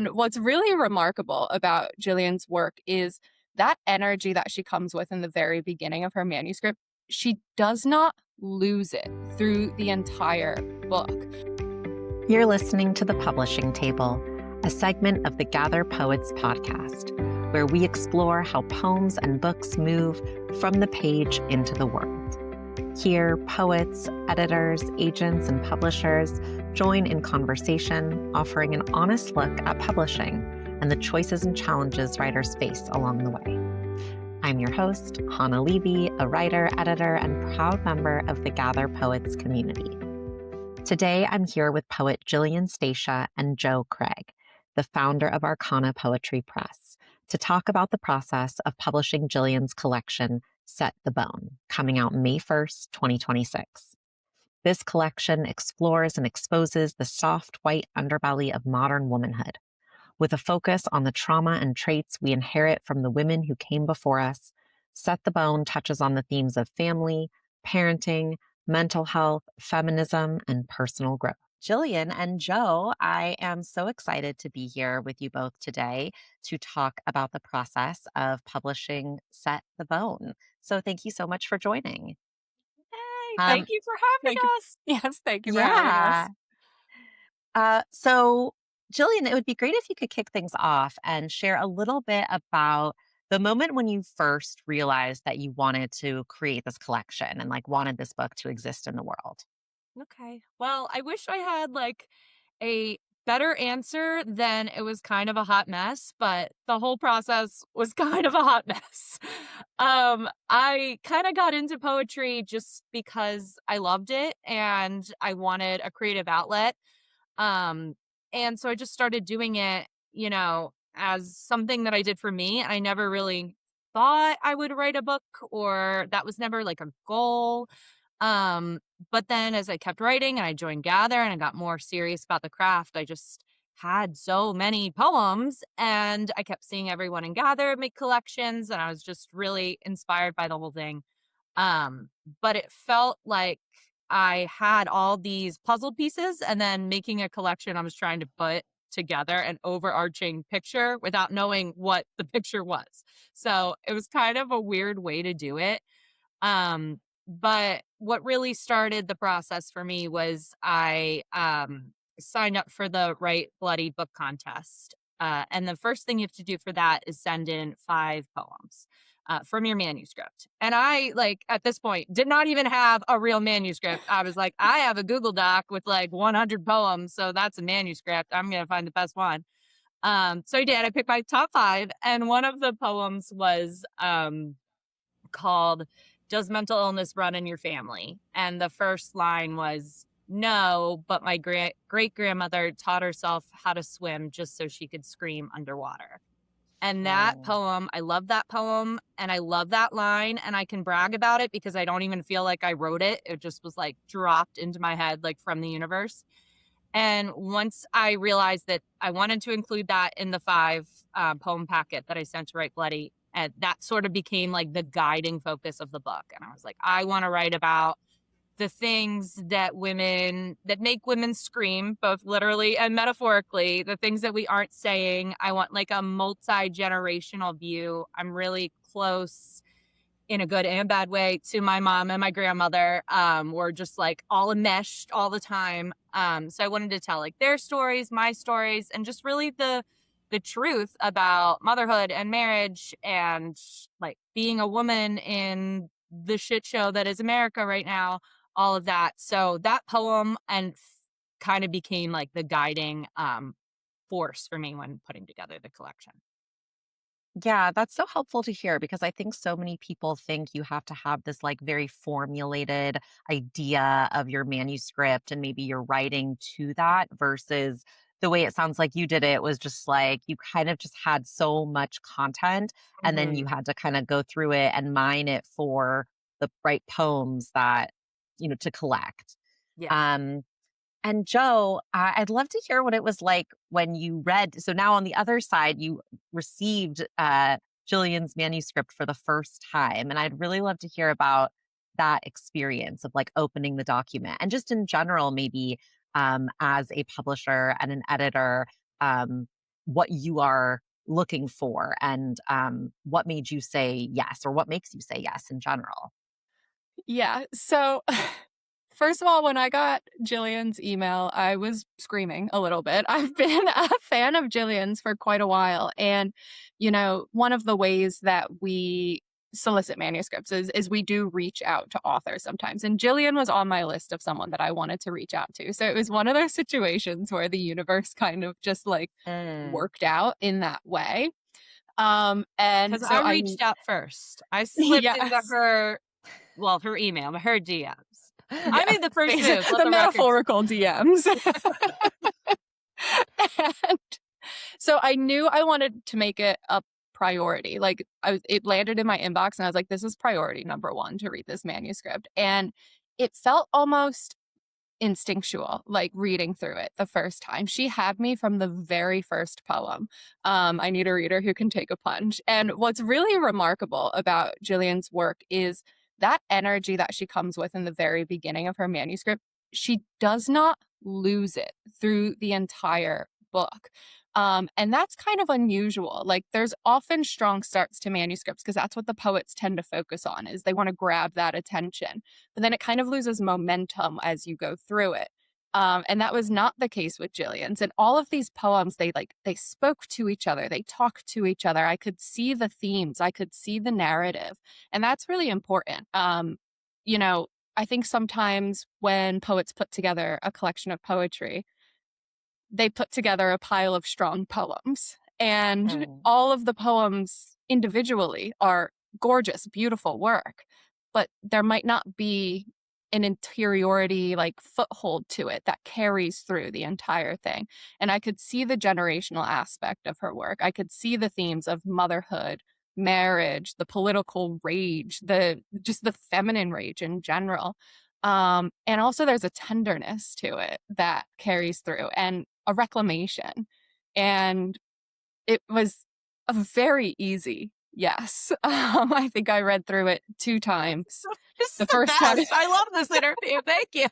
And what's really remarkable about Jillian's work is that energy that she comes with in the very beginning of her manuscript. She does not lose it through the entire book. You're listening to The Publishing Table, a segment of the Gather Poets podcast, where we explore how poems and books move from the page into the world. Here, poets, editors, agents, and publishers join in conversation, offering an honest look at publishing and the choices and challenges writers face along the way. I'm your host, Hannah Levy, a writer, editor, and proud member of the Gather Poets community. Today, I'm here with poet Jillian Stacia and Joe Krieg, the founder of Arcana Poetry Press, to talk about the process of publishing Jillian's collection, Set the Bone, coming out May 1st, 2026. This collection explores and exposes the soft, white underbelly of modern womanhood, with a focus on the trauma and traits we inherit from the women who came before us. Set the Bone touches on the themes of family, parenting, mental health, feminism, and personal growth. Jillian and Joe, I am so excited to be here with you both today to talk about the process of publishing Set the Bone. So thank you so much for joining. Hey, Um, thank you for having thank you. us. Yes, thank you for having yeah. us. So Jillian, it would be great if you could kick things off and share a little bit about the moment when you first realized that you wanted to create this collection and wanted this book to exist in the world. Okay. Well, I wish I had a better answer than it was kind of a hot mess, but the whole process was kind of a hot mess. I kind of got into poetry just because I loved it and I wanted a creative outlet. Um, and so I just started doing it, as something that I did for me. I never really thought I would write a book, or that was never like a goal. But then as I kept writing and I joined Gather and I got more serious about the craft, I just had so many poems and I kept seeing everyone in Gather make collections and I was just really inspired by the whole thing. Um, but it felt like I had all these puzzle pieces and then making a collection, I was trying to put together an overarching picture without knowing what the picture was. So it was kind of a weird way to do it. But what really started the process for me was I signed up for the Write Bloody book contest. And the first thing you have to do for that is send in 5 poems from your manuscript. And I, at this point, did not even have a real manuscript. I was like, I have a Google Doc with 100 poems. So that's a manuscript. I'm going to find the best one. So I did. I picked my top 5. And one of the poems was called Does Mental Illness Run in Your Family? And the first line was, no, but my great-grandmother taught herself how to swim just so she could scream underwater. And that poem, I love that poem and I love that line and I can brag about it because I don't even feel like I wrote it. It just was dropped into my head from the universe. And once I realized that I wanted to include that in the 5 poem packet that I sent to Write Bloody, and that sort of became the guiding focus of the book. And I was like, I want to write about the things that make women scream, both literally and metaphorically, the things that we aren't saying. I want a multi-generational view. I'm really close in a good and bad way to my mom and my grandmother. We're just all enmeshed all the time. So I wanted to tell their stories, my stories, and just really the truth about motherhood and marriage and being a woman in the shit show that is America right now, all of that. So that poem kind of became the guiding force for me when putting together the collection. Yeah, that's so helpful to hear because I think so many people think you have to have this very formulated idea of your manuscript and maybe you're writing to that versus the way it sounds like you did it was just you kind of just had so much content and then you had to kind of go through it and mine it for the right poems that, to collect. Yeah. And Joe, I'd love to hear what it was like when you read. So now on the other side, you received Jillian's manuscript for the first time. And I'd really love to hear about that experience of opening the document and just in general, maybe as a publisher and an editor, what you are looking for and what made you say yes or what makes you say yes in general? Yeah. So, first of all, when I got Jillian's email, I was screaming a little bit. I've been a fan of Jillian's for quite a while. And, one of the ways that we solicit manuscripts is we do reach out to authors sometimes. And Jillian was on my list of someone that I wanted to reach out to. So it was one of those situations where the universe kind of just like Mm. worked out in that way. And Because so I I, reached out first. I slipped into yes. her email, her DMs. I made the first move, let The the record. metaphorical DMs. And so I knew I wanted to make it a priority. Like it landed in my inbox and I was like, this is priority number one to read this manuscript. And it felt almost instinctual, like reading through it the first time. She had me from the very first poem. I need a reader who can take a plunge. And what's really remarkable about Jillian's work is that energy that she comes with in the very beginning of her manuscript. She does not lose it through the entire book. And that's kind of unusual. Like there's often strong starts to manuscripts because that's what the poets tend to focus on is they want to grab that attention, but then it kind of loses momentum as you go through it. And that was not the case with Jillian's. And all of these poems, they spoke to each other, they talked to each other. I could see the themes, I could see the narrative, and that's really important. You know, I think sometimes when poets put together a collection of poetry, they put together a pile of strong poems, and Mm. all of the poems individually are gorgeous, beautiful work, but there might not be an interiority, like foothold to it that carries through the entire thing. And I could see the generational aspect of her work. I could see the themes of motherhood, marriage, the political rage, the feminine rage in general. And also there's a tenderness to it that carries through and a reclamation. And it was a very easy yes. I think I read through it 2 times. This is The the first time best. I love this interview. Thank you.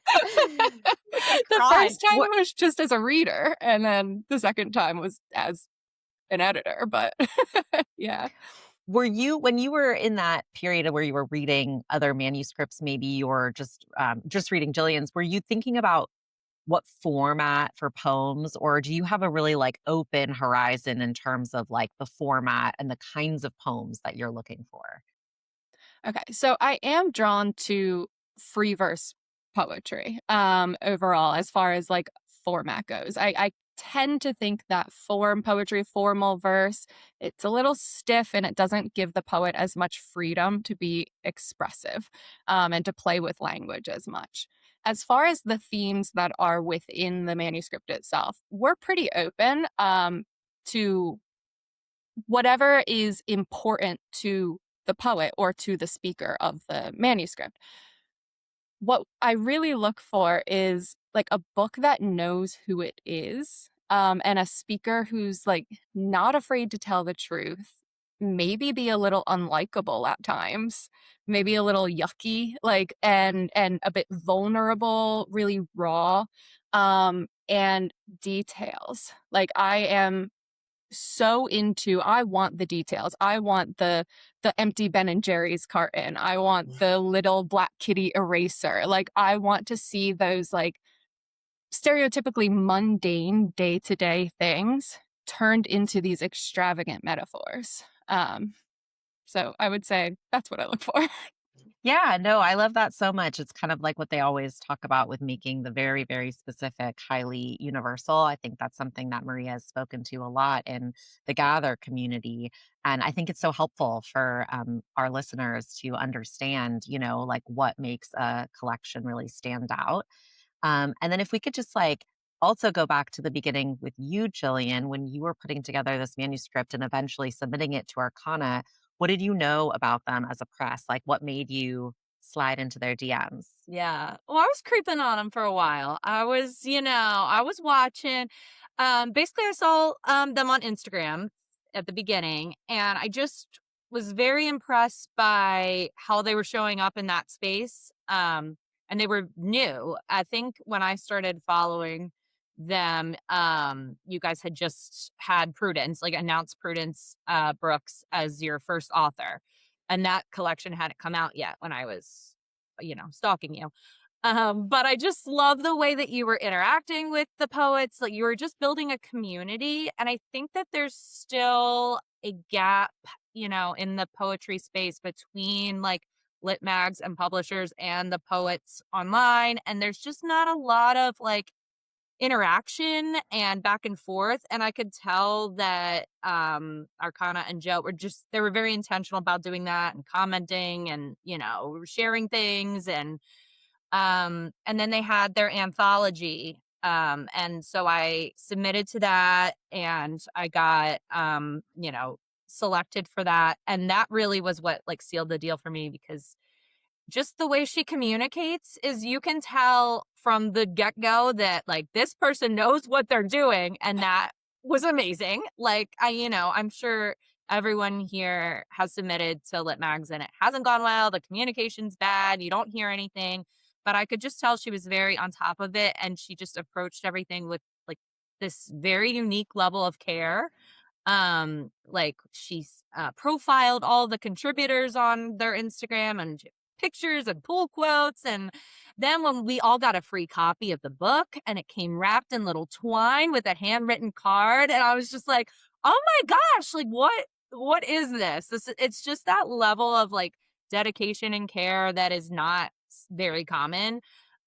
the Cry. first time was just as a reader, and then the second time was as an editor, but yeah. Were you when you were in that period of where you were reading other manuscripts, maybe or just reading Jillian's, were you thinking about what format for poems, or do you have a really like open horizon in terms of like the format and the kinds of poems that you're looking for? Okay, so I am drawn to free verse poetry, overall, as far as like format goes. I tend to think that form poetry, formal verse, it's a little stiff and it doesn't give the poet as much freedom to be expressive, and to play with language as much. As far as the themes that are within the manuscript itself, we're pretty open, to whatever is important to the poet or to the speaker of the manuscript. What I really look for is like a book that knows who it is, and a speaker who's like not afraid to tell the truth, maybe be a little unlikable at times, maybe a little yucky, like and a bit vulnerable, really raw, and details. Like I am so into I want the details. I want the empty Ben and Jerry's carton. I want the little black kitty eraser. Like I want to see those like stereotypically mundane day-to-day things turned into these extravagant metaphors. So I would say that's what I look for. Yeah, no, I love that so much. It's kind of like what they always talk about with making the very, very specific, highly universal. I think that's something that Maria has spoken to a lot in the Gather community. And I think it's so helpful for our listeners to understand, like what makes a collection really stand out. And then if we could just like also go back to the beginning with you, Jillian, when you were putting together this manuscript and eventually submitting it to Arcana, what did you know about them as a press? Like what made you slide into their DMs? Yeah. Well, I was creeping on them for a while. I was watching. Basically, I saw them on Instagram at the beginning, and I just was very impressed by how they were showing up in that space. And they were new. I think when I started following them, you guys had just had Prudence, like announced Prudence Brooks as your first author. And that collection hadn't come out yet when I was, stalking you. But I just love the way that you were interacting with the poets. Like you were just building a community. And I think that there's still a gap, in the poetry space between like lit mags and publishers and the poets online. And there's just not a lot of like interaction and back and forth. And I could tell that Arcana and Joe they were very intentional about doing that and commenting and, sharing things and then they had their anthology. And so I submitted to that and I got, selected for that. And that really was what like sealed the deal for me because just the way she communicates is you can tell from the get-go that like this person knows what they're doing. And that was amazing. Like I'm sure everyone here has submitted to lit mags and it hasn't gone well. The communication's bad. You don't hear anything. But I could just tell she was very on top of it. And she just approached everything with like this very unique level of care. Like she's profiled all the contributors on their Instagram and pictures and pull quotes. And then when we all got a free copy of the book and it came wrapped in little twine with a handwritten card, and I was just like, oh my gosh, like what is this? It's just that level of like dedication and care that is not very common.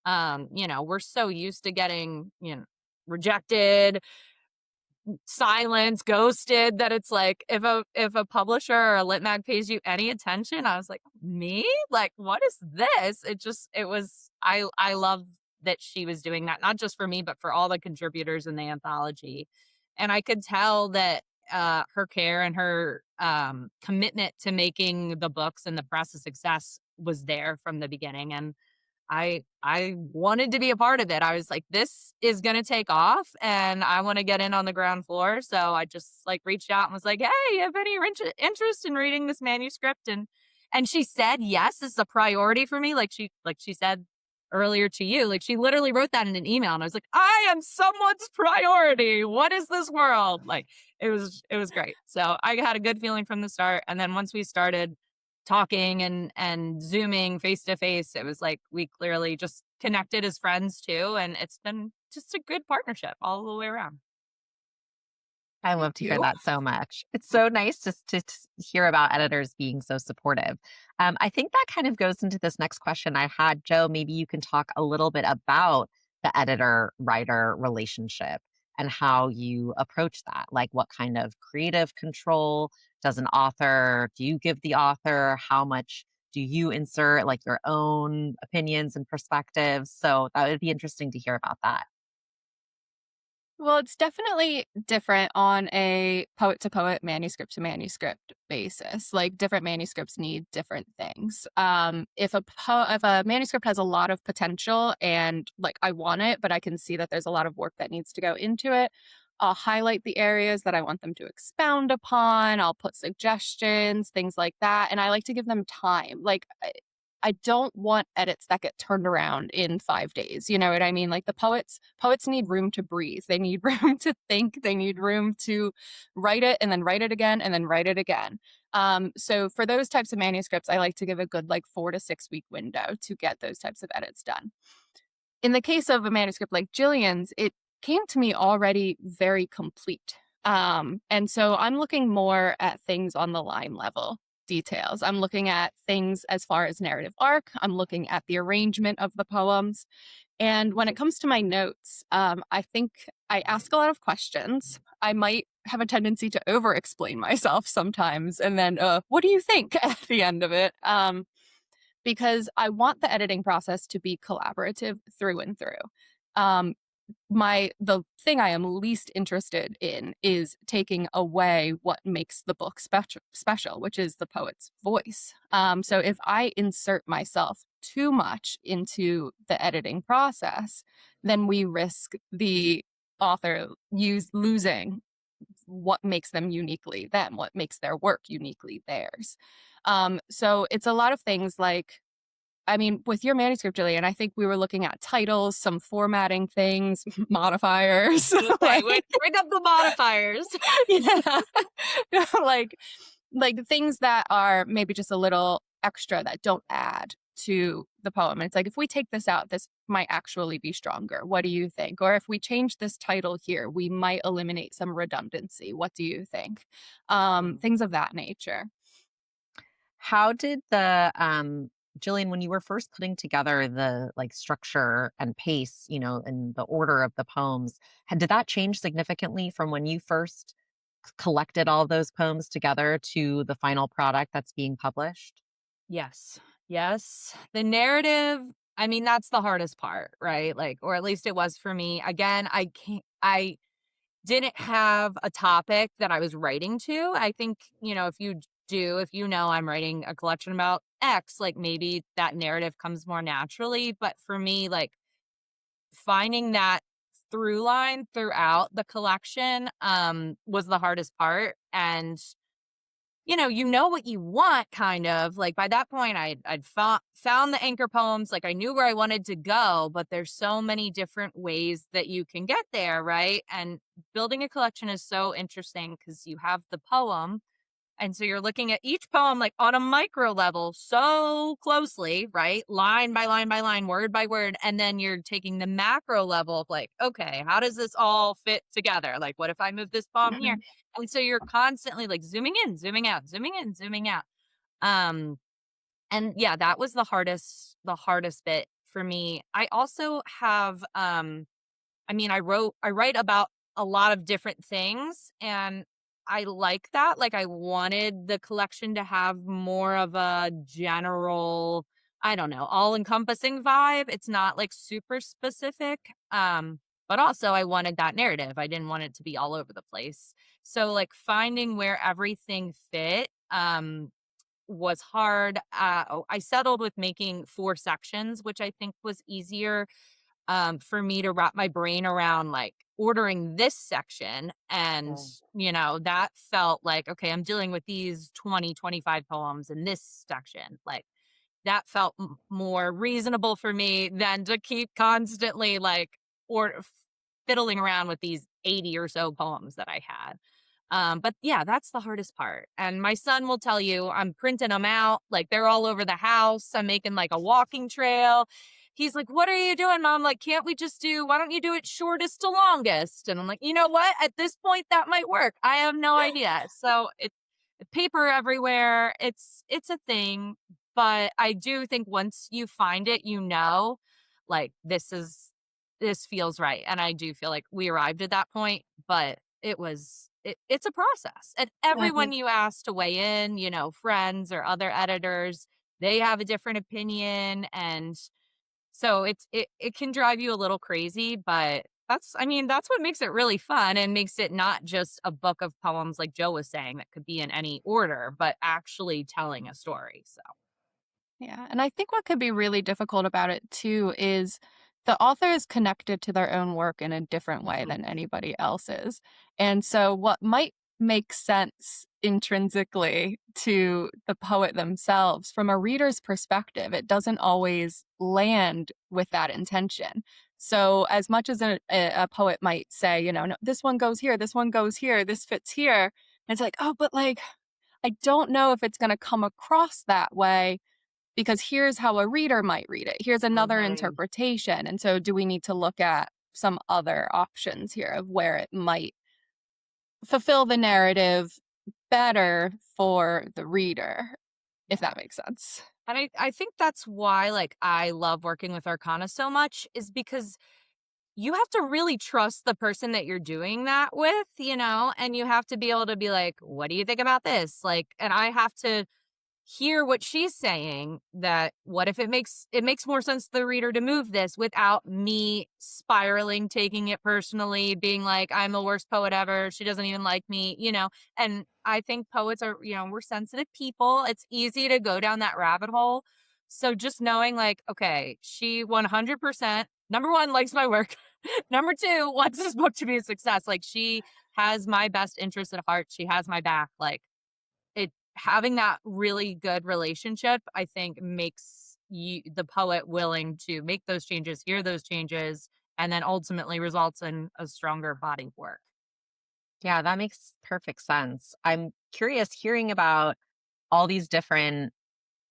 We're so used to getting, rejected, silence, ghosted, that it's like if a publisher or a lit mag pays you any attention, I was like, me? Like, what is this? I love that she was doing that, not just for me, but for all the contributors in the anthology. And I could tell that her care and her commitment to making the books and the press a success was there from the beginning. And I wanted to be a part of it. I was like, this is going to take off and I want to get in on the ground floor. So I just like reached out and was like, hey, you have any interest in reading this manuscript? And she said, yes, this is a priority for me. Like she said earlier to you, like she literally wrote that in an email. And I was like, I am someone's priority. What is this world? Like it was great. So I had a good feeling from the start. And then once we started talking and zooming face to face, it was like we clearly just connected as friends too, and it's been just a good partnership all the way around. I love to hear that so much. It's so nice to hear about editors being so supportive. I think that kind of goes into this next question I had. Joe, maybe you can talk a little bit about the editor-writer relationship and how you approach that. Like what kind of creative control does an author, do you give the author? How much do you insert like your own opinions and perspectives? So that would be interesting to hear about that. Well, it's definitely different on a poet to poet, manuscript to manuscript basis. Like different manuscripts need different things. If a manuscript has a lot of potential and like I want it, but I can see that there's a lot of work that needs to go into it, I'll highlight the areas that I want them to expound upon. I'll put suggestions, things like that, and I like to give them time. Like I don't want edits that get turned around in 5 days. You know what I mean? Like the poets need room to breathe. They need room to think. They need room to write it and then write it again and then write it again. So for those types of manuscripts, I like to give a good like 4 to 6 week window to get those types of edits done. In the case of a manuscript like Jillian's, it came to me already very complete. And so I'm looking more at things on the line level details. I'm looking at things as far as narrative arc. I'm looking at the arrangement of the poems. And when it comes to my notes, I think I ask a lot of questions. I might have a tendency to over explain myself sometimes. And then, what do you think at the end of it? Because I want the editing process to be collaborative through and through. The thing I am least interested in is taking away what makes the book special, which is the poet's voice. So if I insert myself too much into the editing process, then we risk the author losing what makes them uniquely them, what makes their work uniquely theirs. So it's a lot of things like I mean, with your manuscript, Jillian, I think we were looking at titles, some formatting things, modifiers, Okay, like, bring up the modifiers. yeah, like, like things that are maybe just a little extra that don't add to the poem. And it's like, if we take this out, this might actually be stronger. What do you think? Or if we change this title here, we might eliminate some redundancy. What do you think? Things of that nature. How did the Jillian, when you were first putting together the like structure and pace, and the order of the poems, did that change significantly from when you first collected all those poems together to the final product that's being published? Yes. Yes. The narrative, I mean, that's the hardest part, right? Like, or at least it was for me. Again, I didn't have a topic that I was writing to. I think, if you know I'm writing a collection about X, like maybe that narrative comes more naturally. But for me, like finding that through line throughout the collection was the hardest part. And you know what you want, kind of. Like by that point, I'd found the anchor poems. Like I knew where I wanted to go, but there's so many different ways that you can get there, right? And building a collection is so interesting because you have the poem, and so you're looking at each poem like on a micro level so closely, right? Line by line by line, word by word. And then you're taking the macro level of like, okay, how does this all fit together? Like, what if I move this poem here? Mhm. And so you're constantly like zooming in, zooming out, zooming in, zooming out. Um, and yeah, that was the hardest bit for me. I also have I mean, I write about a lot of different things, and I like that. Like I wanted the collection to have more of a general, I don't know, all-encompassing vibe. It's not like super specific. But also I wanted that narrative. I didn't want it to be all over the place. So like finding where everything fit was hard. I settled with making 4 sections, which I think was easier for me to wrap my brain around, like ordering this section. And, Oh. that felt like, okay, I'm dealing with these 20, 25 poems in this section. Like that felt more reasonable for me than to keep constantly like or fiddling around with these 80 or so poems that I had. But yeah, that's the hardest part. And my son will tell you, I'm printing them out. Like they're all over the house. I'm making like a walking trail. He's like, what are you doing, Mom? Like, can't we just why don't you do it shortest to longest? And I'm like, you know what? At this point, that might work. I have no idea. So it's paper everywhere. It's a thing. But I do think once you find it, like this feels right. And I do feel like we arrived at that point, but it's a process. And I everyone think you ask to weigh in, friends or other editors, they have a different opinion. And so it can drive you a little crazy, but that's what makes it really fun and makes it not just a book of poems like Joe was saying that could be in any order, but actually telling a story. So Yeah, and I think what could be really difficult about it too is the author is connected to their own work in a different way Mhm. than anybody else is. And so what might make sense intrinsically to the poet themselves from a reader's perspective, it doesn't always land with that intention. So as much as a poet might say, no, this one goes here, this one goes here, this fits here, it's like, oh, but like I don't know if it's going to come across that way because here's how a reader might read it. Here's another Mhm. interpretation. And so, do we need to look at some other options here of where it might fulfill the narrative better for the reader, if that makes sense? and I think that's why like I love working with Arcana so much is because you have to really trust the person that you're doing that with, and you have to be able to be like, what do you think about this? Like, and I have to hear what she's saying, that what if it makes more sense to the reader to move this without me spiraling, taking it personally, being like I'm the worst poet ever, she doesn't even like me. And I think poets are, we're sensitive people. It's easy to go down that rabbit hole. So just knowing like, okay, she 100% number one likes my work. Number two wants this book to be a success. Like she has my best interest at heart. She has my back. Like it having that really good relationship, I think the poet willing to make those changes, hear those changes, and then ultimately results in a stronger body of work. Yeah, that makes perfect sense. I'm curious hearing about all these different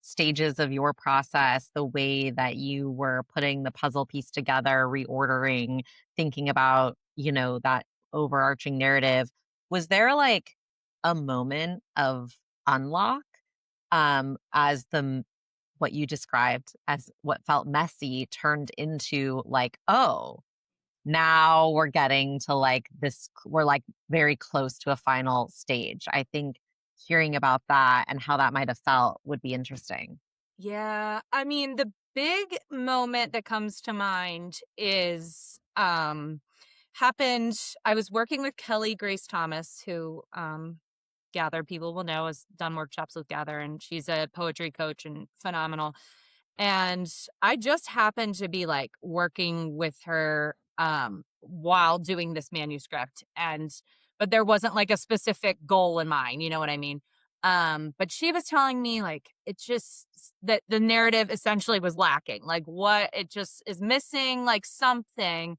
stages of your process, the way that you were putting the puzzle piece together, reordering, thinking about, that overarching narrative. Was there like a moment of unlock as what you described as what felt messy turned into like, oh, now we're getting to like this, we're like very close to a final stage. I think hearing about that and how that might have felt would be interesting. Yeah, I mean, the big moment that comes to mind is happened. I was working with Kelly Grace Thomas, who Gather people will know has done workshops with Gather, and she's a poetry coach and phenomenal. And I just happened to be like working with her while doing this manuscript, but there wasn't like a specific goal in mind, you know what I mean? But she was telling me like it's just that the narrative essentially was lacking, like what it just is missing, like something.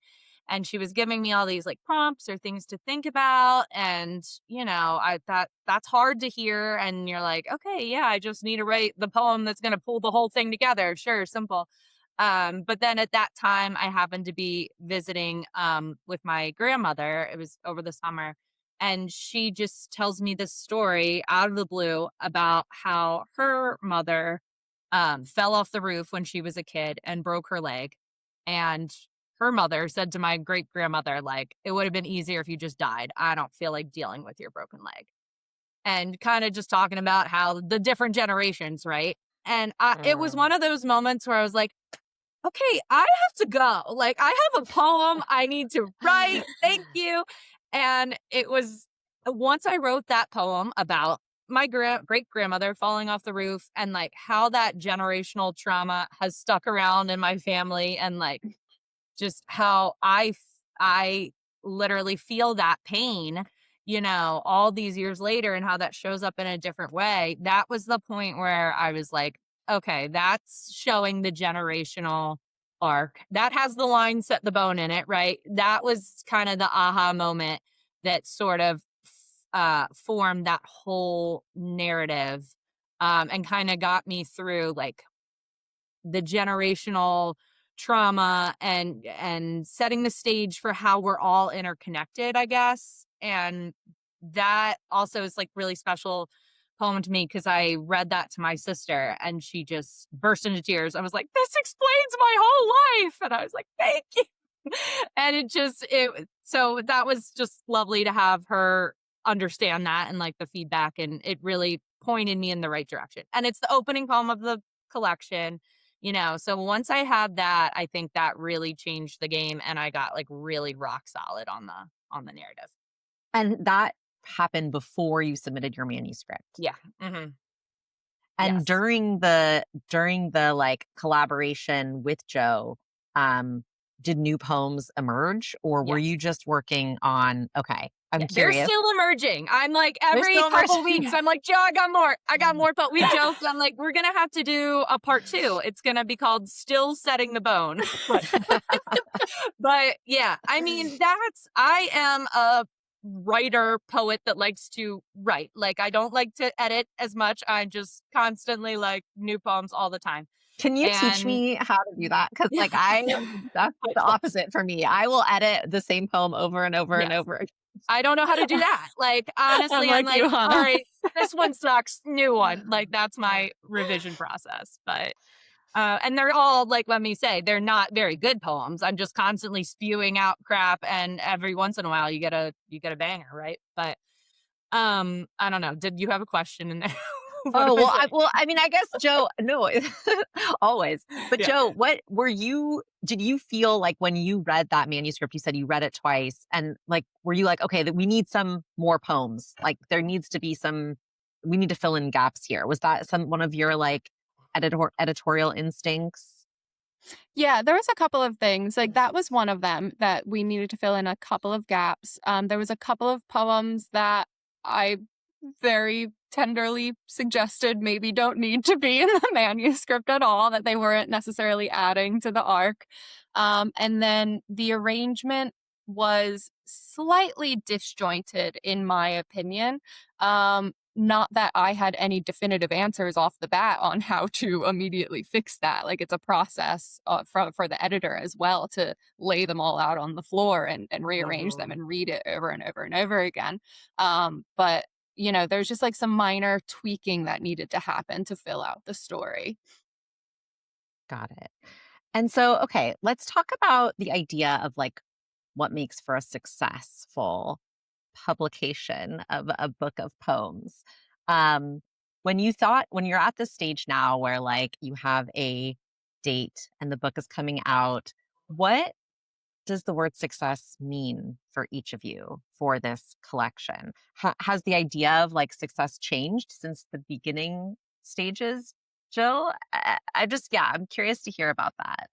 And she was giving me all these like prompts or things to think about, and I thought that's hard to hear, and you're like, okay, yeah, I just need to write the poem that's going to pull the whole thing together. Sure, simple. But then at that time I happened to be visiting with my grandmother. It was over the summer, and she just tells me this story out of the blue about how her mother fell off the roof when she was a kid and broke her leg. And her mother said to my great grandmother, like, it would have been easier if you just died. I don't feel like dealing with your broken leg. And kind of just talking about how the different generations, right? And it was one of those moments where I was like, okay, I have to go. Like, I have a poem I need to write. Thank you. And it was once I wrote that poem about my great grandmother falling off the roof, and like how that generational trauma has stuck around in my family, and like just how I literally feel that pain, all these years later, and how that shows up in a different way. That was the point where I was like, okay, that's showing the generational arc. That has the line set the bone in it, right? That was kind of the aha moment that sort of formed that whole narrative, and kind of got me through like the generational trauma and setting the stage for how we're all interconnected, I guess. And that also is like really special poem to me because I read that to my sister and she just burst into tears. I was like, this explains my whole life. And I was like, thank you. And so that was just lovely to have her understand that and like the feedback, and it really pointed me in the right direction. And it's the opening poem of the collection. So once I had that, I think that really changed the game, and I got like really rock solid on the narrative. And that happened before you submitted your manuscript. Yeah. Mm-hmm. And Yes. during the like collaboration with Joe, did new poems emerge, or were Yes. you just working on, okay, I'm They're curious. still emerging. I'm like every couple weeks, I'm like, Joe, I got more, but we joke. I'm like, we're going to have to do a part 2. It's going to be called Still Setting the Bone. But yeah, I mean, I am a writer poet that likes to write. Like, I don't like to edit as much. I just constantly like new poems all the time. Can you teach me how to do that? Because like that's the opposite for me. I will edit the same poem over and over and over. I don't know how to do that. Like, honestly, I'm like, all right, this one sucks, new one. Like, that's my revision process. But and they're all, like, let me say, they're not very good poems. I'm just constantly spewing out crap, and every once in a while you get a banger, right? But I don't know. Did you have a question in there? Oh, well, I mean, I guess Joe, no, always. But Yeah. Joe, did you feel like when you read that manuscript, you said you read it twice, and like, were you like, okay, that we need some more poems? Like there needs to be we need to fill in gaps here. Was that one of your like editorial instincts? Yeah, there was a couple of things. Like that was one of them, that we needed to fill in a couple of gaps. There was a couple of poems that I very tenderly suggested maybe don't need to be in the manuscript at all, that they weren't necessarily adding to the arc. And then the arrangement was slightly disjointed, in my opinion. Not that I had any definitive answers off the bat on how to immediately fix that. Like, it's a process for the editor as well to lay them all out on the floor and rearrange them Mhm. and read it over and over and over again. But there's just like some minor tweaking that needed to happen to fill out the story. Got it. And so, okay, let's talk about the idea of like what makes for a successful publication of a book of poems. Um, when you're at this stage now where like you have a date and the book is coming out, what does the word success mean for each of you for this collection? Has the idea of like success changed since the beginning stages, Jill? Yeah, I'm curious to hear about that.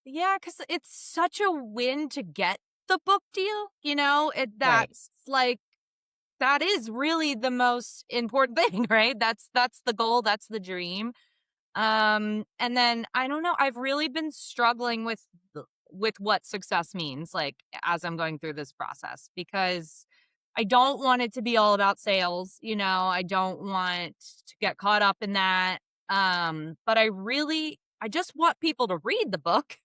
Yeah, because it's such a win to get the book deal, Right. that's like that is really the most important thing, right? That's the goal, that's the dream. And then I don't know, I've really been struggling with what success means, like, as I'm going through this process, because I don't want it to be all about sales, I don't want to get caught up in that. But I just want people to read the book.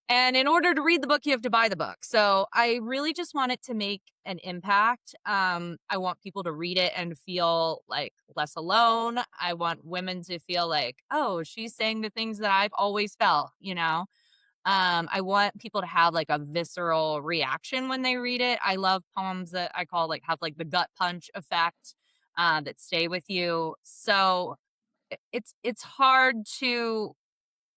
And in order to read the book, you have to buy the book. So I really just want it to make an impact. I want people to read it and feel like less alone. I want women to feel like, oh, she's saying the things that I've always felt. I want people to have like a visceral reaction when they read it. I love poems that I call like have like the gut punch effect, that stay with you. So it's hard to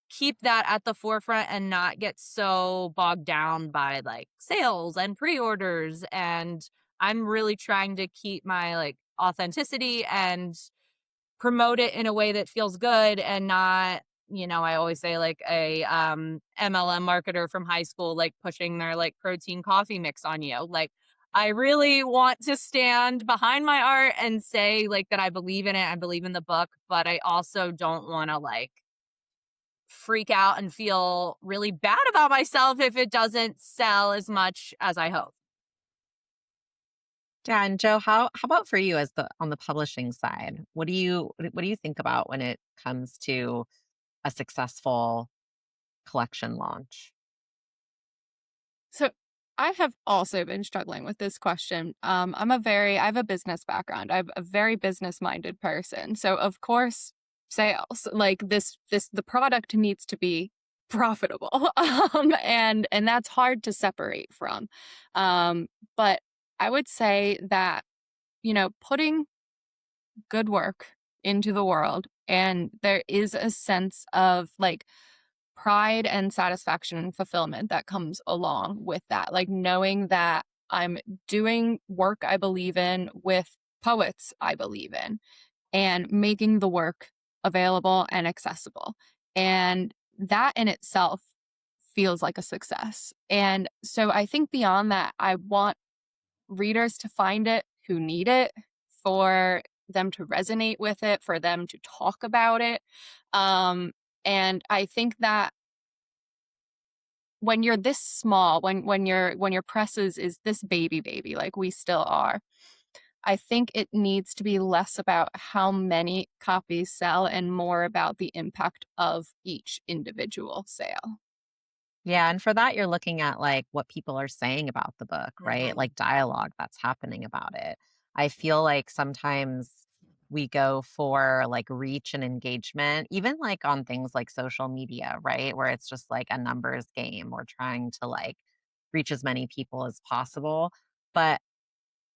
keep that at the forefront and not get so bogged down by like sales and pre-orders. And I'm really trying to keep my like authenticity and promote it in a way that feels good and not, I always say like a MLM marketer from high school like pushing their like protein coffee mix on you. Like, I really want to stand behind my art and say like that I believe in it, I believe in the book, but I also don't want to like freak out and feel really bad about myself if it doesn't sell as much as I hope. Yeah, and Joe, how about for you as the on the publishing side? What do you think about when it comes to a successful collection launch? So I have also been struggling with this question. I have a business background. I'm a very business minded person. So of course, sales, like the product needs to be profitable. And that's hard to separate from. But I would say that, putting good work into the world, and there is a sense of like pride and satisfaction and fulfillment that comes along with that. Like, knowing that I'm doing work I believe in with poets I believe in, and making the work available and accessible. And that in itself feels like a success. And so I think beyond that, I want readers to find it who need it, for them to resonate with it, for them to talk about it. Um, and I think that when you're this small, when your press is this baby like we still are, I think it needs to be less about how many copies sell and more about the impact of each individual sale. Yeah, and for that you're looking at like what people are saying about the book, right? Mhm. Like dialogue that's happening about it. I feel like sometimes we go for like reach and engagement, even like on things like social media, right? Where it's just like a numbers game. We're trying to like reach as many people as possible. But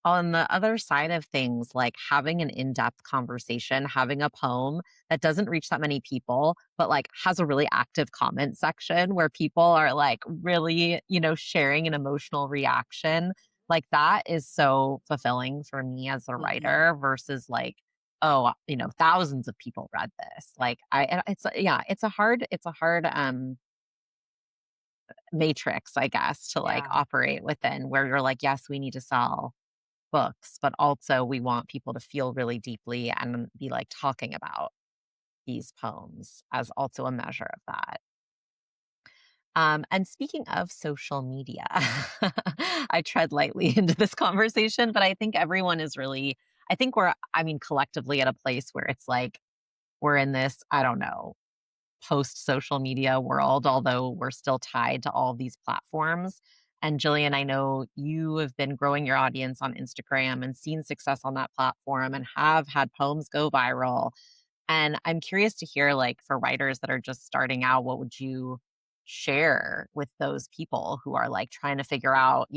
on the other side of things, like having an in-depth conversation, having a poem that doesn't reach that many people, but like has a really active comment section where people are like really, sharing an emotional reaction. Like that is so fulfilling for me as a Mhm. writer versus like, oh, thousands of people read this. Like yeah, it's a hard matrix, I guess, to like Yeah. operate within where you're like, yes, we need to sell books, but also we want people to feel really deeply and be like talking about these poems as also a measure of that. And speaking of social media, I tread lightly into this conversation, but I think everyone is really, I think we're, I mean, collectively at a place where it's like we're in this, I don't know, post social media world, although we're still tied to all these platforms. And Jillian, I know you have been growing your audience on Instagram and seen success on that platform and have had poems go viral. And I'm curious to hear, like, for writers that are just starting out, what would you share with those people who are like trying to figure out,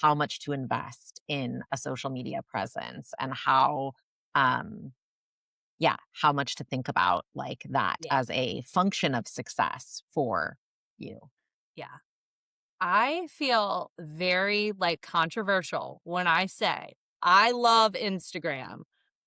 how much to invest in a social media presence and how, um, yeah, how much to think about like that Yeah. as a function of success for you? Yeah. I feel very like controversial when I say I love Instagram.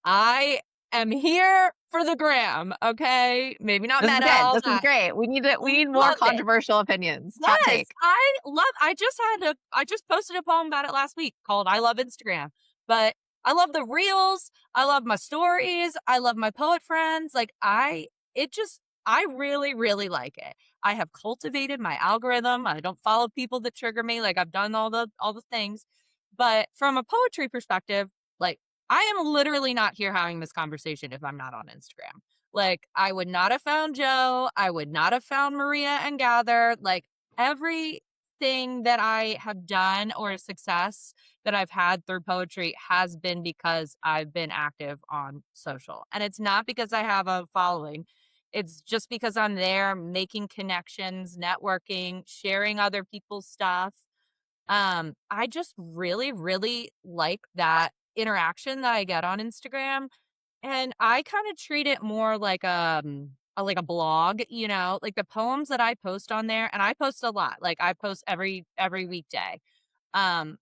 I am here for the gram, okay? Maybe not This is meta good. all This is that. great. We need more Love it. controversial opinions. Hot Yes, take. I just posted a poem about it last week called I Love Instagram. But I love the reels, I love my stories, I love my poet friends. I really, really like it. I have cultivated my algorithm. I don't follow people that trigger me. Like I've done all the things. But from a poetry perspective, like I am literally not here having this conversation if I'm not on Instagram. Like I would not have found Joe. I would not have found Maria and Gather. Like everything that I have done or success that I've had through poetry has been because I've been active on social. And it's not because I have a following. It's just because I'm there making connections, networking, sharing other people's stuff. I just really, really like that interaction that I get on Instagram. And I kind of treat it more like a blog, like the poems that I post on there, and I post a lot. Like I post every weekday. Um,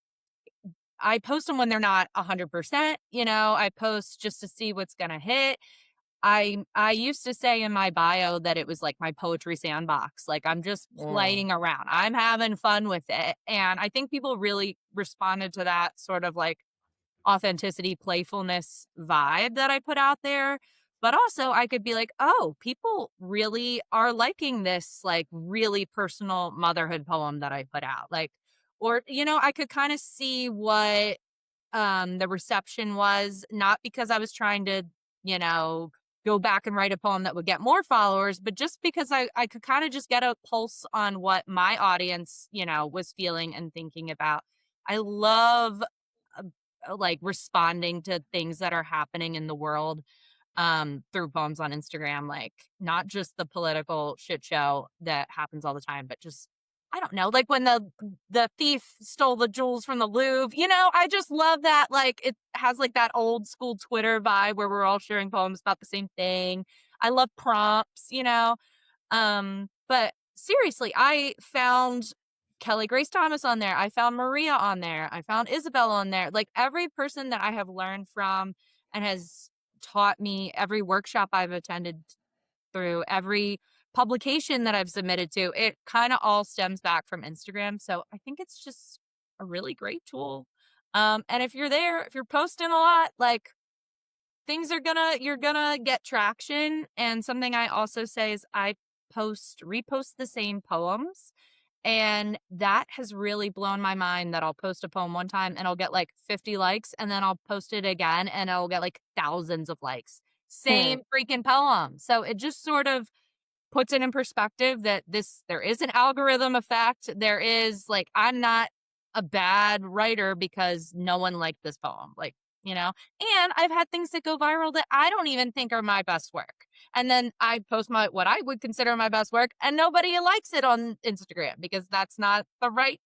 I post them when they're not 100%, I post just to see what's gonna hit. I used to say in my bio that it was like my poetry sandbox. Like I'm just Mm. playing around. I'm having fun with it. And I think people really responded to that sort of like authenticity, playfulness vibe that I put out there. But also, I could be like, oh, people really are liking this, like, really personal motherhood poem that I put out. Like, or, I could kind of see what the reception was, not because I was trying to, you know, go back and write a poem that would get more followers, but just because I could kind of just get a pulse on what my audience, was feeling and thinking about. I love like responding to things that are happening in the world through poems on Instagram, like not just the political shit show that happens all the time, but just I don't know, like when the thief stole the jewels from the Louvre, I just love that. Like it has like that old school Twitter vibe where we're all sharing poems about the same thing. I love prompts, but seriously, I found Kelly Grace Thomas on there. I found Maria on there. I found Isabel on there. Like every person that I have learned from and has taught me, every workshop I've attended through, every publication that I've submitted to, it kind of all stems back from Instagram. So I think it's just a really great tool. And if you're there, if you're posting a lot, like you're gonna get traction. And something I also say is I repost the same poems. And that has really blown my mind that I'll post a poem one time and I'll get like 50 likes and then I'll post it again and I'll get like thousands of likes. Hmm. Same freaking poem. So it just sort of puts it in perspective that there is an algorithm effect. There is like I'm not a bad writer because no one liked this poem. Like, and I've had things that go viral that I don't even think are my best work. And then I post what I would consider my best work and nobody likes it on Instagram because that's not the right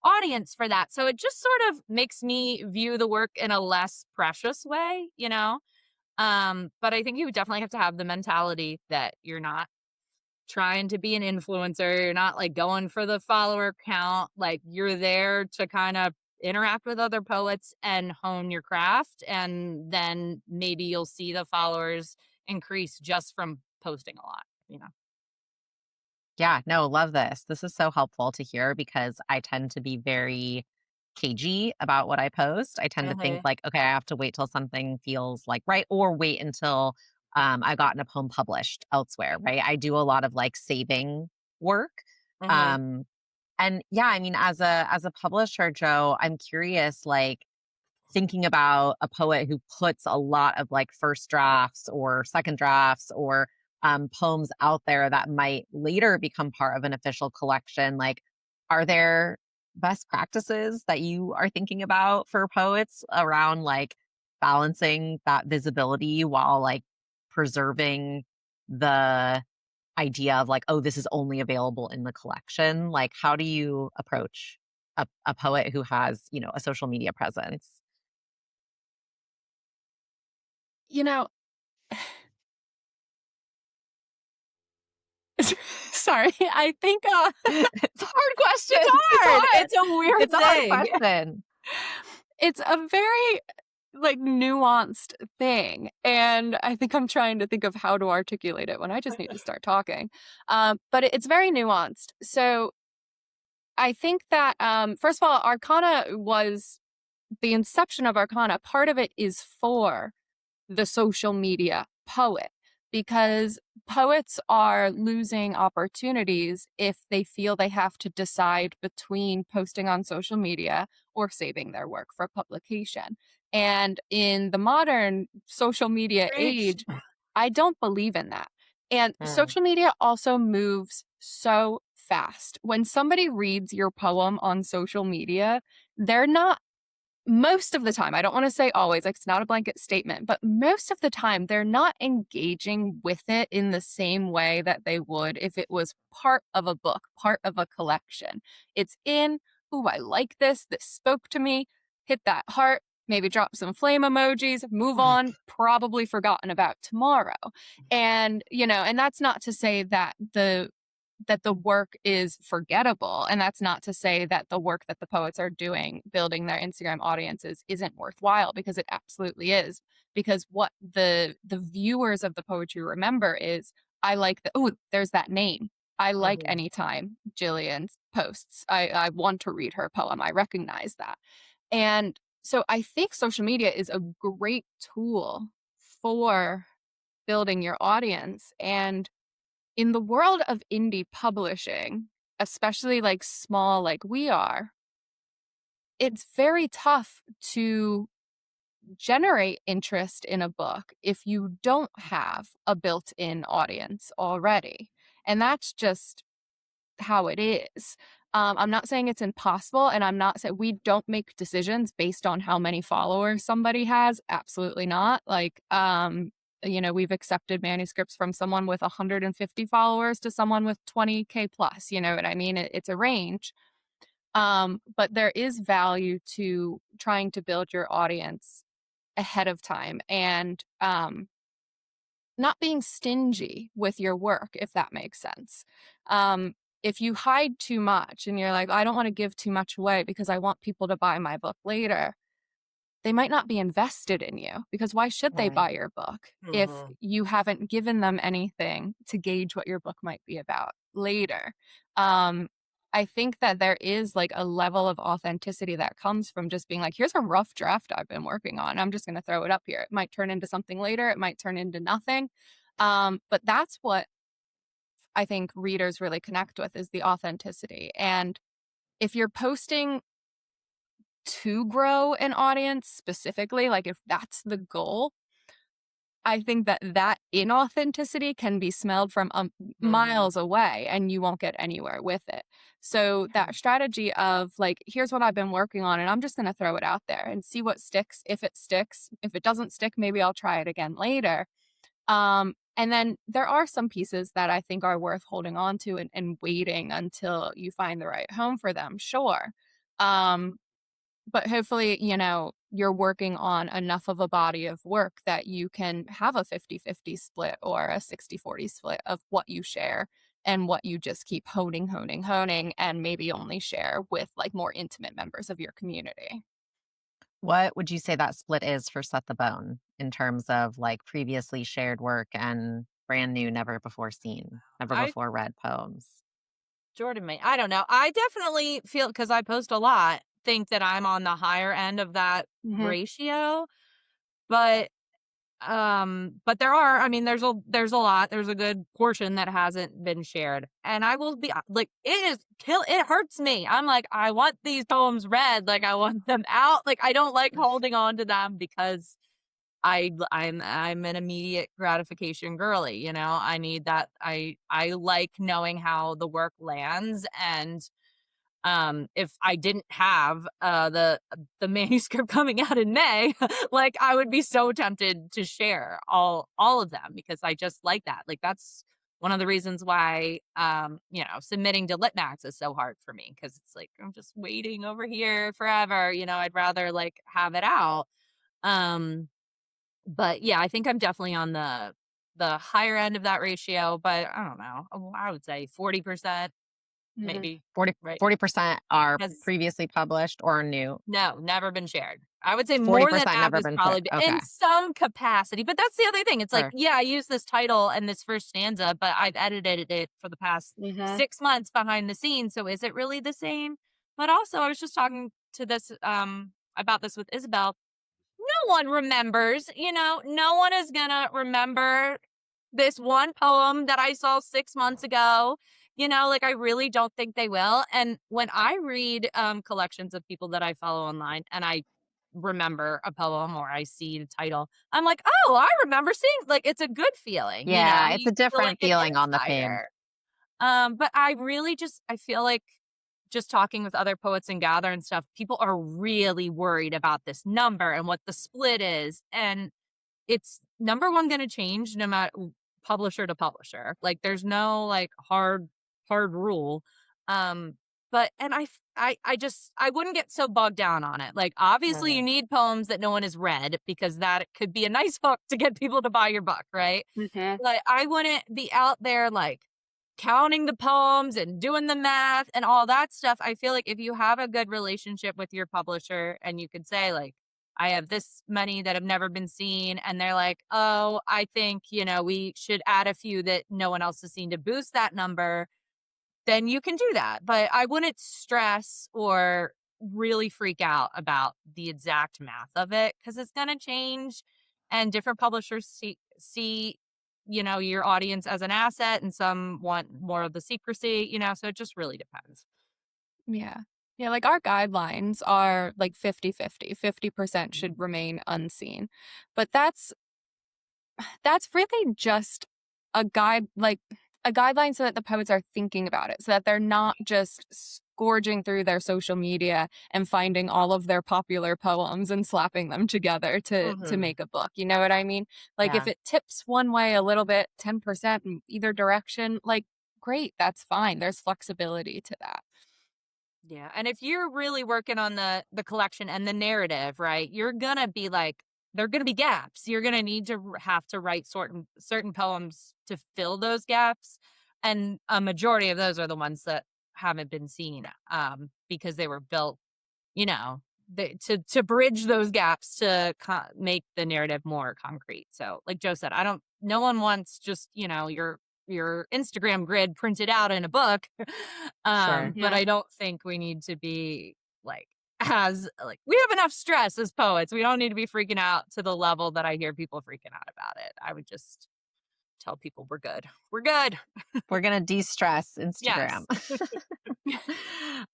audience for that. So it just sort of makes me view the work in a less precious way. But I think you definitely have to have the mentality that you're not trying to be an influencer. You're not like going for the follower count. Like you're there to kind of interact with other poets and hone your craft. And then maybe you'll see the followers increase just from posting a lot. Yeah, no, love this. This is so helpful to hear because I tend to be very cagey about what I post. I tend to think like, okay, I have to wait till something feels like right, or wait until I've gotten a poem published elsewhere, right? I do a lot of like saving work. Um, and yeah, I mean, as a publisher, Joe, I'm curious, like thinking about a poet who puts a lot of like first drafts or second drafts or poems out there that might later become part of an official collection. Like, are there best practices that you are thinking about for poets around like balancing that visibility while like preserving the idea of like, oh, this is only available in the collection? Like, how do you approach a poet who has, a social media presence? You know, sorry, I think, It's a hard question. It's hard. It's a weird It's a hard thing. question. it's a very, like, nuanced thing, and I think I'm trying to think of how to articulate it when I just need to start talking. But it's very nuanced. So, I think that, first of all, Arcana was the inception of Arcana, part of it is for the social media poet, because poets are losing opportunities if they feel they have to decide between posting on social media or saving their work for publication. And in the modern social media Preach. age, I don't believe in that. And Mm. social media also moves so fast. When somebody reads your poem on social media, they're not, most of the time, I don't want to say always, like it's not a blanket statement, but most of the time they're not engaging with it in the same way that they would if it was part of a book, part of a collection. It's in, ooh, I like this. This spoke to me. Hit that heart, maybe drop some flame emojis, move on, probably forgotten about tomorrow. And, and that's not to say that the work is forgettable. And that's not to say that the work that the poets are doing, building their Instagram audiences, isn't worthwhile, because it absolutely is. Because what the viewers of the poetry remember is, I like oh, there's that name. I like anytime Jillian posts. I want to read her poem. I recognize that. And so I think social media is a great tool for building your audience. And in the world of indie publishing, especially like small like we are, it's very tough to generate interest in a book if you don't have a built-in audience already. And that's just how it is. I'm not saying it's impossible, and I'm not saying we don't make decisions based on how many followers somebody has. Absolutely not. Like, we've accepted manuscripts from someone with 150 followers to someone with 20K plus. You know what I mean? It's a range. But there is value to trying to build your audience ahead of time, and not being stingy with your work, if that makes sense. If you hide too much and you're like, I don't want to give too much away because I want people to buy my book later, they might not be invested in you, because why should they buy your book if you haven't given them anything to gauge what your book might be about later? I think that there is like a level of authenticity that comes from just being like, here's a rough draft I've been working on. I'm just going to throw it up here. It might turn into something later. It might turn into nothing. But that's what I think readers really connect with, is the authenticity. And if you're posting to grow an audience specifically, like if that's the goal, I think that inauthenticity can be smelled from miles away, and you won't get anywhere with it. So that strategy of like, here's what I've been working on, and I'm just going to throw it out there and see what sticks. If it sticks, if it doesn't stick, maybe I'll try it again later. And then there are some pieces that I think are worth holding on to and waiting until you find the right home for them. Sure. But hopefully, you're working on enough of a body of work that you can have a 50-50 split or a 60-40 split of what you share and what you just keep honing, and maybe only share with like more intimate members of your community. What would you say that split is for Set the Bone in terms of like previously shared work and brand new, never before seen, never I before read poems? Jordan may. I don't know. I definitely feel, because I post a lot, think that I'm on the higher end of that Mhm. ratio, but there are, I mean, there's a lot, there's a good portion that hasn't been shared. And I will be like, it hurts me. I'm like, I want these poems read. Like, I want them out. Like, I don't like holding on to them because I'm an immediate gratification girly, you know. I need that. I like knowing how the work lands. And if I didn't have the manuscript coming out in May, like I would be so tempted to share all of them because I just like that. Like that's one of the reasons why submitting to Litmax is so hard for me, because it's like I'm just waiting over here forever. You know, I'd rather like have it out. Um but yeah, I think I'm definitely on the higher end of that ratio, but I don't know. I would say 40%, Mhm. maybe, 40, right? 40% are Has previously published or new. no, never been shared. I would say more than 40% half never has been shared. probably been Okay. in some capacity, but that's the other thing. It's like, Sure. yeah, I use this title and this first stanza, but I've edited it for the past Mhm. 6 months behind the scenes, so is it really the same? But also, I was just talking to this about this with Isabel. No one remembers, you know, no one is gonna remember this one poem that I saw 6 months ago. You know, like I really don't think they will. And when I read collections of people that I follow online and I remember a poem or I see the title, I'm like, oh, I remember seeing, like, it's a good feeling, you know, Yeah, it's you a feel different like an feeling on the page. insider. But I really just, I feel like just talking with other poets and gather and stuff, people are really worried about this number and what the split is. And it's number one going to change no matter publisher to publisher. Like there's no like hard rule. Um, but and I just I wouldn't get so bogged down on it. Like obviously you Mhm. need poems that no one has read because that could be a nice hook to get people to buy your book, right? Mhm. Like I wouldn't be out there like counting the poems and doing the math and all that stuff. I feel like if you have a good relationship with your publisher and you could say like, I have this many that have never been seen, and they're like, oh, I think, you know, we should add a few that no one else has seen to boost that number, then you can do that. But I wouldn't stress or really freak out about the exact math of it because it's going to change. And different publishers see, you know, your audience as an asset, and some want more of the secrecy, you know, so it just really depends. Yeah. Yeah, like our guidelines are like 50-50. 50% should remain unseen. But that's really just a guide, like a guideline so that the poets are thinking about it, so that they're not just scourging through their social media and finding all of their popular poems and slapping them together to Hmm. make a book. You know what I mean? Like if Yeah. it tips one way a little bit, 10% in either direction, like great, that's fine. There's flexibility to that. Yeah, and if you're really working on the collection and the narrative, right, you're gonna be like, there are gonna be gaps. You're gonna need to have to write certain poems to fill those gaps, and a majority of those are the ones that haven't been seen, because they were built, you know, to bridge those gaps to make the narrative more concrete. So, like Joe said, I don't. No one wants just, you know, your Instagram grid printed out in a book. Sure. But Yeah. I don't think we need to be like, as like, we have enough stress as poets. We don't need to be freaking out to the level that I hear people freaking out about it. I would just tell people we're good. We're good. We're going to de-stress Instagram. Yes.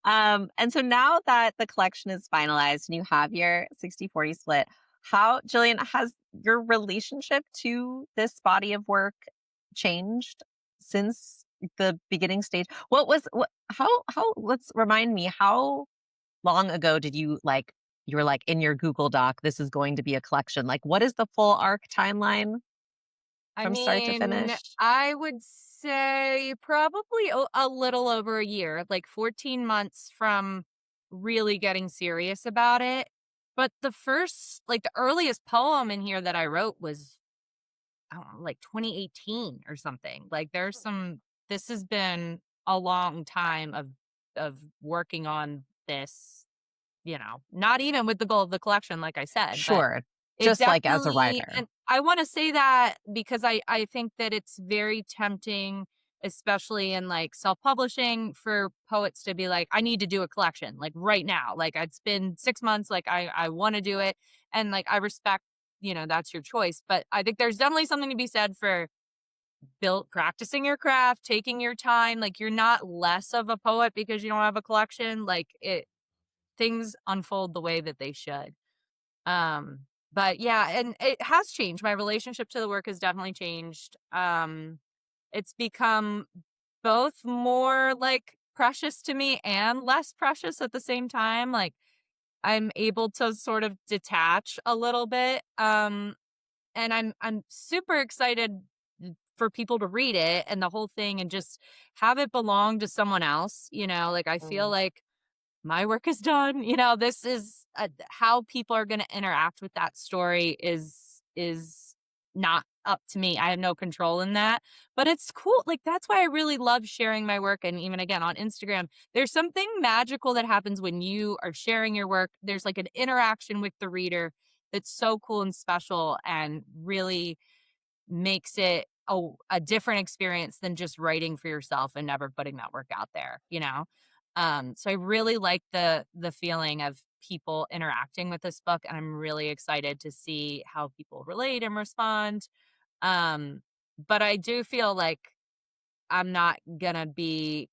And so now that the collection is finalized and you have your 60-40 split, how, Jillian, has your relationship to this body of work changed since the beginning stage? Let's remind me, how long ago did you you were like in your Google Doc, this is going to be a collection? Like, what is the full arc timeline I from start to mean, finish? I would say probably a little over a year, like 14 months from really getting serious about it. But the first, like the earliest poem in here that I wrote was, I don't know, like 2018 or something. Like there's some, this has been a long time of working on this, you know, not even with the goal of the collection, like I said, but Sure. it Just like as a definitely, writer. and I wanna say that because I think that it's very tempting especially in like self-publishing, for poets to be like, I need to do a collection like right now. Like it's been 6 months, like I want to do it. And like I respect, that's your choice. But I think there's definitely something to be said for practicing your craft, taking your time. Like you're not less of a poet because you don't have a collection. Like things unfold the way that they should. Um, but yeah, and it has changed. My relationship to the work has definitely changed. It's become both more like precious to me and less precious at the same time. Like I'm able to sort of detach a little bit. And I'm super excited for people to read it and the whole thing and just have it belong to someone else. Like I feel like my work is done. This is how people are going to interact with that story is not up to me. I have no control in that, but it's cool. Like that's why I really love sharing my work. And even again on Instagram, there's something magical that happens when you are sharing your work. There's like an interaction with the reader that's so cool and special and really makes it a different experience than just writing for yourself and never putting that work out there. So I really like the feeling of people interacting with this book, and I'm really excited to see how people relate and respond. But I do feel like I'm not gonna be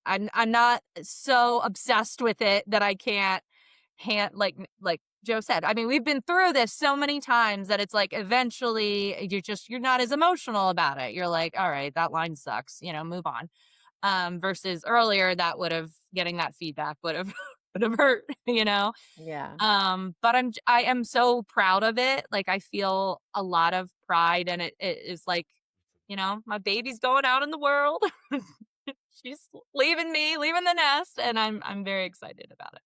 I'm not so obsessed with it that I can't like Joe said. I mean, we've been through this so many times that it's like eventually you're not as emotional about it. You're like, all right, that line sucks, move on. Versus earlier that getting that feedback would have would have hurt. Yeah. But I am so proud of it. Like I feel a lot of pride, and it is like, my baby's going out in the world. She's leaving me, leaving the nest, and I'm very excited about it.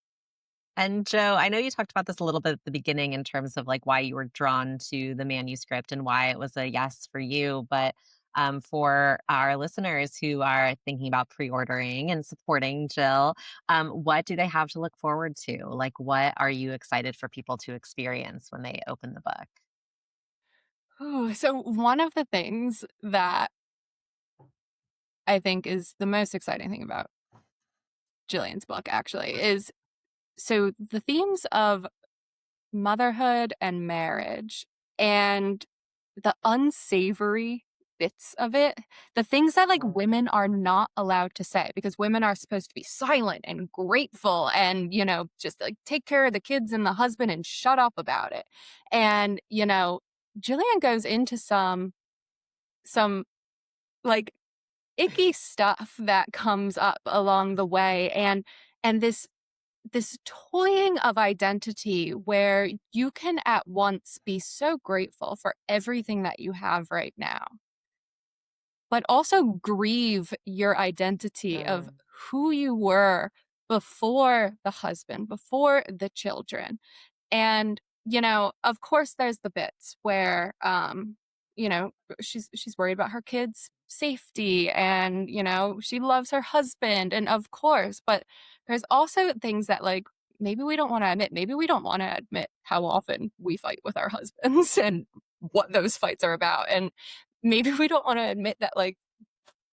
And Joe, I know you talked about this a little bit at the beginning in terms of like why you were drawn to the manuscript and why it was a yes for you. But for our listeners who are thinking about pre-ordering and supporting Jill, what do they have to look forward to? Like, what are you excited for people to experience when they open the book? Oh, so one of the things that I think is the most exciting thing about Jillian's book actually is so the themes of motherhood and marriage and the unsavory bits of it, the things that like women are not allowed to say because women are supposed to be silent and grateful and, just like take care of the kids and the husband and shut up about it. And, Jillian goes into some like icky stuff that comes up along the way and this toying of identity where you can at once be so grateful for everything that you have right now, but also grieve your identity of who you were before the husband, before the children. And, of course there's the bits where you know, she's worried about her kids' safety and, she loves her husband and of course, but there's also things that like maybe we don't want to admit. Maybe we don't want to admit how often we fight with our husbands and what those fights are about. And maybe we don't want to admit that like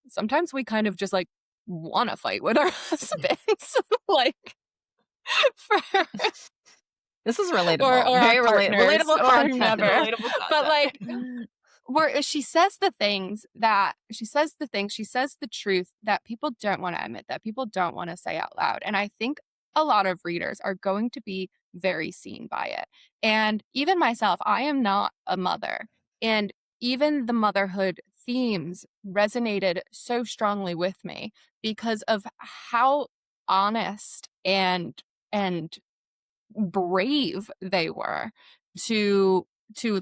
sometimes we kind of just like want to fight with our husbands. Like for This is or relatable. our Very partners relatable or content. whomever. Relatable But like content. where she says the truth that people don't want to admit, that people don't want to say out loud. And I think a lot of readers are going to be very seen by it. And even myself, I am not a mother. And even the motherhood themes resonated so strongly with me because of how honest and brave they were to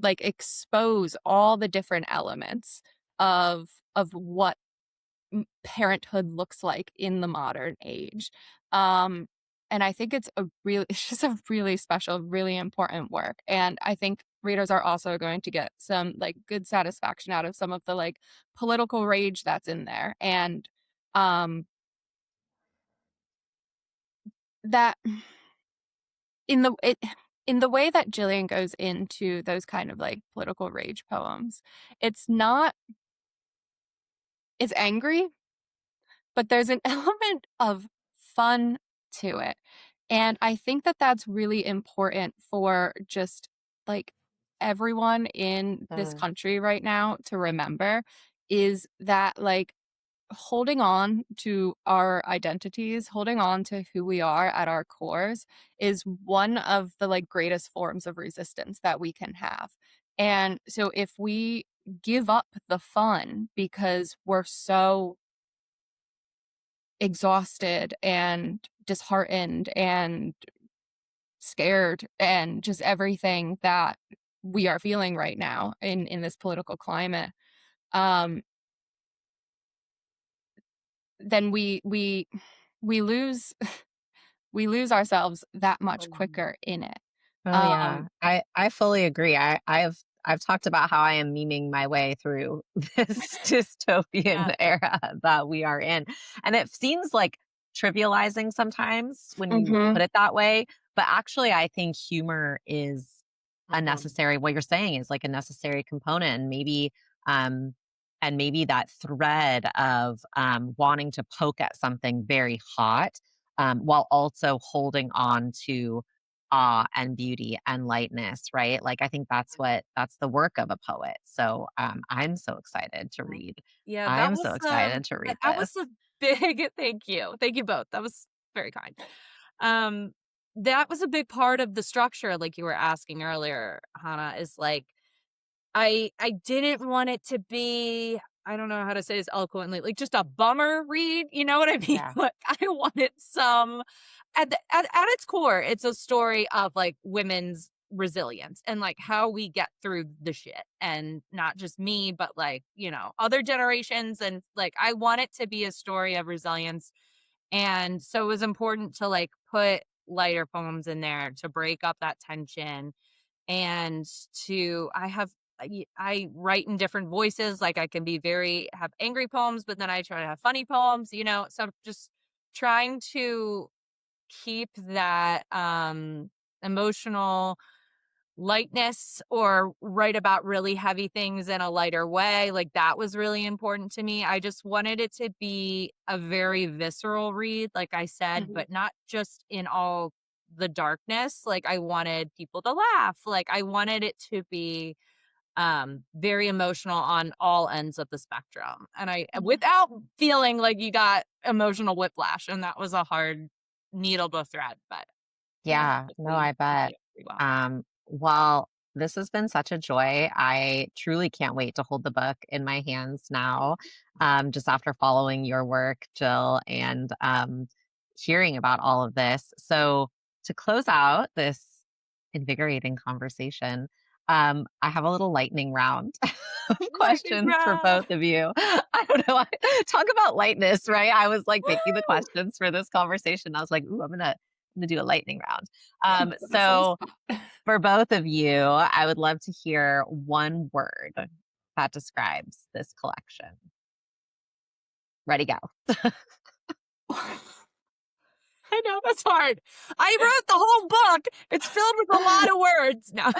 like expose all the different elements of what parenthood looks like in the modern age. And I think it's just a really special, really important work. And I think readers are also going to get some like good satisfaction out of some of the like political rage that's in there. And um that in the way that Jillian goes into those kind of like political rage poems, it's not it's angry, but there's an element of fun to it. And I think that that's really important for just like everyone in this Mm. country right now to remember is that like holding on to our identities, holding on to who we are at our cores is one of the like greatest forms of resistance that we can have. And so if we give up the fun because we're so exhausted and disheartened and scared and just everything that we are feeling right now in this political climate, um then we lose we lose ourselves that much quicker in it. Oh Um, yeah, I fully agree. I've talked about how I am memeing my way through this Yeah. dystopian era that we are in, and it seems like trivializing sometimes when you mhm, put it that way, but actually, I think humor is a Mhm. necessary. What you're saying is like a necessary component, um, and maybe that thread of wanting to poke at something very hot, while also holding on to awe and beauty and lightness, right? Like I think that's the work of a poet. So I'm so excited to Mhm. read. Yeah, I'm so excited to read that was this. a big thank you. Thank you both. That was very kind. Um, that was a big part of the structure, like you were asking earlier, Hannah, is like I didn't want it to be, I don't know how to say this eloquently, like just a bummer read, you know what I mean? Yeah. Like I wanted some at its core, it's a story of like women's resilience and like how we get through the shit, and not just me but like, other generations, and like I want it to be a story of resilience. And so it was important to like put lighter poems in there to break up that tension, and to I write in different voices. Like I can be very have angry poems, but then I try to have funny poems, so I'm just trying to keep that emotional lightness, or write about really heavy things in a lighter way. Like that was really important to me. I just wanted it to be a very visceral read, like I said, mhm. but not just in all the darkness. Like I wanted people to laugh. Like I wanted it to be very emotional on all ends of the spectrum, and I without feeling like you got emotional whiplash, and that was a hard needle to thread, but Yeah, no, hopefully I you bet. did pretty well. Well, this has been such a joy. I truly can't wait to hold the book in my hands now, just after following your work, Jill, and hearing about all of this. So, to close out this invigorating conversation, I have a little lightning round of Lightning questions for round. both of you. I don't know. Talk about lightness, right? I was like making the Woo! questions for this conversation. I was like, ooh, I'm gonna do a lightning round. Put us on the So spot. for both of you, I would love to hear one word that describes this collection. Ready, go. I know that's hard. I wrote the whole book. It's filled with a lot of words. No.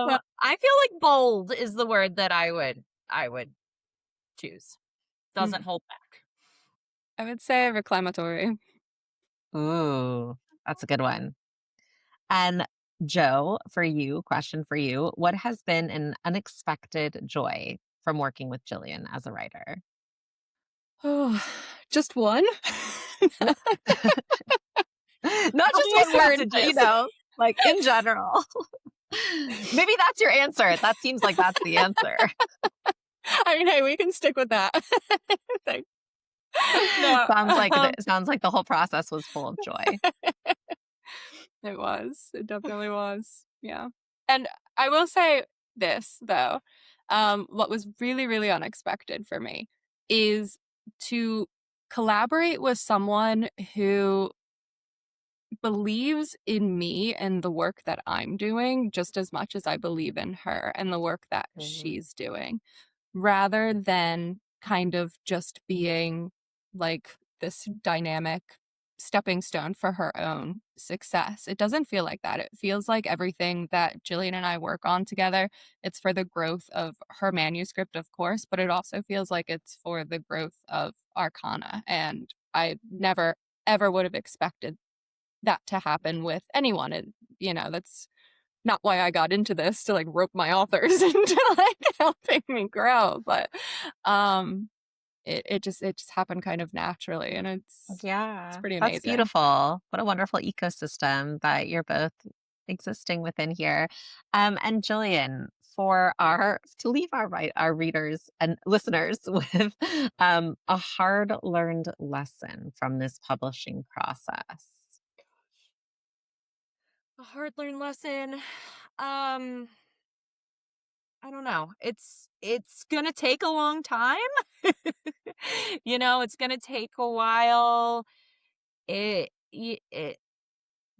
Well, I feel like bold is the word that I would choose. mm, Doesn't hold back. I would say reclamatory. Ooh, that's a good one. And Joe, for you, question for you. What has been an unexpected joy from working with Jillian as a writer? Oh, just one? Not Couple just more unexpected, sentences. like in general. Maybe that's your answer. That seems like that's the answer. I mean, hey, we can stick with that. Thanks. No, Sounds like the whole process was full of joy. it was. It definitely was. Yeah. And I will say this though. What was really, really unexpected for me is to collaborate with someone who believes in me and the work that I'm doing just as much as I believe in her and the work that Mhm. she's doing, rather than kind of just being like this dynamic stepping stone for her own success. It doesn't feel like that. It feels like everything that Jillian and I work on together, it's for the growth of her manuscript, of course, but it also feels like it's for the growth of Arcana. And I never, ever would have expected that to happen with anyone. That's not why I got into this, to like rope my authors into like helping me grow. But it just happened kind of naturally, and it's Yeah, pretty that's amazing. beautiful. What a wonderful ecosystem that you're both existing within here. And Jillian, to leave our readers and listeners with a hard learned lesson from this publishing process. A hard learned lesson. I don't know. It's gonna take a long time. It's gonna take a while. It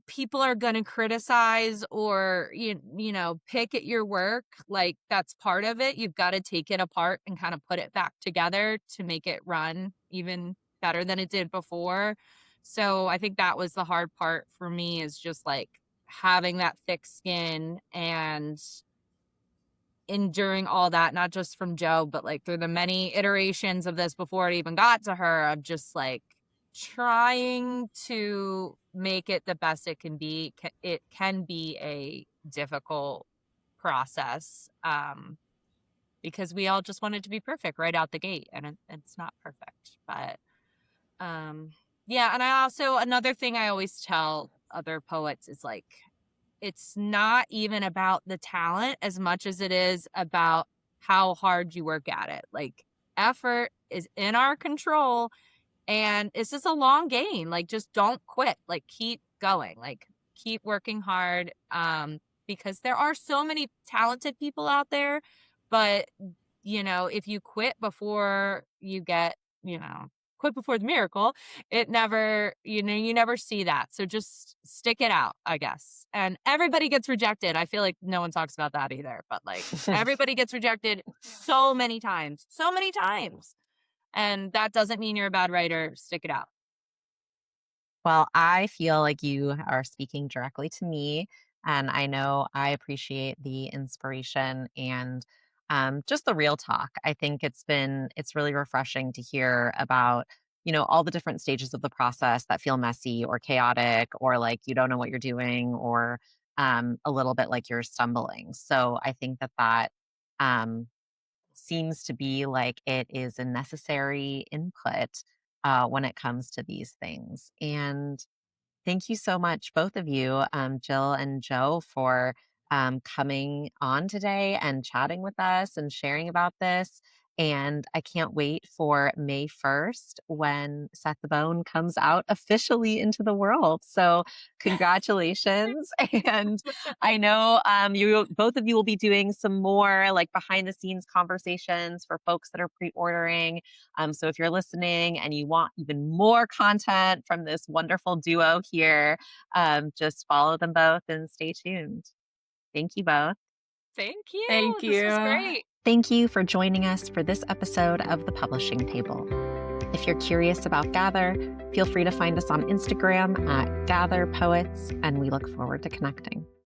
people are gonna criticize or pick at your work. Like, that's part of it. You've got to take it apart and kind of put it back together to make it run even better than it did before. So I think that was the hard part for me, is just like having that thick skin and enduring all that, not just from Joe, but like through the many iterations of this before it even got to her, of just like trying to make it the best it can be. It can be a difficult process, because we all just want it to be perfect right out the gate, and it's not perfect. But yeah, and another thing I always tell other poets is like, it's not even about the talent as much as it is about how hard you work at it. Like, effort is in our control, and it's just a long game. Like, just don't quit. Like, keep going. Like, keep working hard, because there are so many talented people out there. But, if you quit before you get, quit before the miracle, it never, you never see that. So just stick it out, I guess. And everybody gets rejected. I feel like no one talks about that either, but like everybody gets rejected so many times. And that doesn't mean you're a bad writer. Stick it out. Well, I feel like you are speaking directly to me, and I know I appreciate the inspiration and just the real talk. I think it's really refreshing to hear about, all the different stages of the process that feel messy or chaotic, or like you don't know what you're doing, or a little bit like you're stumbling. So I think that um, seems to be like it is a necessary input when it comes to these things. And thank you so much, both of you, Jill and Joe, for coming on today and chatting with us and sharing about this. And I can't wait for May 1st when Set the Bone comes out officially into the world. So congratulations. And I know both of you will be doing some more like behind the scenes conversations for folks that are pre-ordering. So if you're listening and you want even more content from this wonderful duo here, just follow them both and stay tuned. Thank you both. Thank you. Thank This was you. great. Thank you for joining us for this episode of The Publishing Table. If you're curious about Gather, feel free to find us on Instagram at Gather Poets, and we look forward to connecting.